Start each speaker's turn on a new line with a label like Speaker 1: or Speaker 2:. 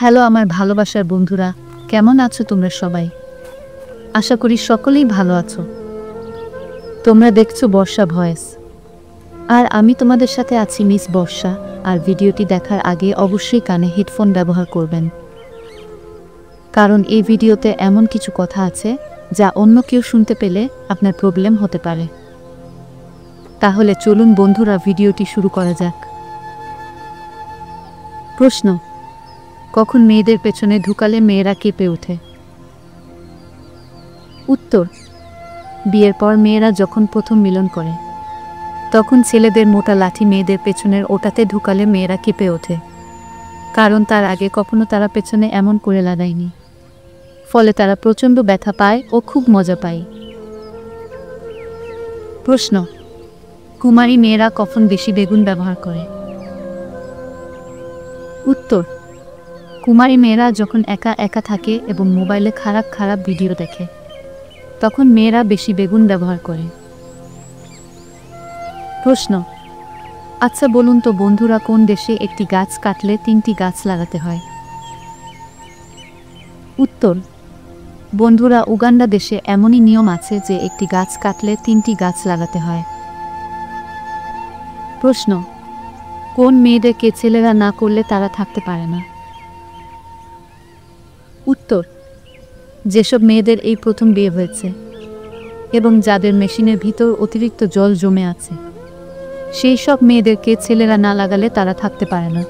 Speaker 1: Hello আমার ভালোবাসার বন্ধুরা, কেমন আছো তোমরা সবাই? আশা করি সকলেই ভালো আছো। তোমরা দেখছো বর্ষা ভয়েস, আর আমি তোমাদের সাথে আছি মিস বর্ষা। আর ভিডিওটি দেখার আগে অবশ্যই কানে হেডফোন ব্যবহার করবেন, কারণ এই ভিডিওতে এমন কিছু কথা আছে যা অন্য কেউ শুনতে পেলে আপনার প্রবলেম হতে পারে। তাহলে চলুন বন্ধুরা, ভিডিওটি শুরু করা যাক। প্রশ্ন: কখন মেয়েদের পেছনে ঢুকালে মেয়েরা কেঁপে ওঠে? উত্তর: বিয়ের পর মেয়েরা যখন প্রথম মিলন করে, তখন ছেলেদের মোটা লাঠি মেয়েদের পেছনের ওটাতে ঢুকালে মেয়েরা কেঁপে ওঠে, কারণ তার আগে কখনো তারা পেছনে এমন করে লাগায়নি। ফলে তারা প্রচণ্ড ব্যথা পায় ও খুব মজা পায়। প্রশ্ন: কুমারী মেয়েরা কখন বেশি বেগুন ব্যবহার করে? উত্তর: কুমারী মেয়েরা যখন একা একা থাকে এবং মোবাইলে খারাপ খারাপ ভিডিও দেখে, তখন মেয়েরা বেশি বেগুন ব্যবহার করে। প্রশ্ন: আচ্ছা বলুন তো বন্ধুরা, কোন দেশে একটি গাছ কাটলে 3টি গাছ লাগাতে হয়? উত্তর: বন্ধুরা, উগান্ডা দেশে এমনই নিয়ম আছে যে একটি গাছ কাটলে 3টি গাছ লাগাতে হয়। প্রশ্ন: কোন মেয়েদেরকে ছেলেরা না করলে তারা থাকতে পারে না? উত্তর: যেসব মেয়েদের এই প্রথম বিয়ে হয়েছে এবং যাদের মেশিনের ভিতর অতিরিক্ত জল জমে আছে, সেই সব মেয়েদেরকে ছেলেরা না লাগালে তারা থাকতে পারে না।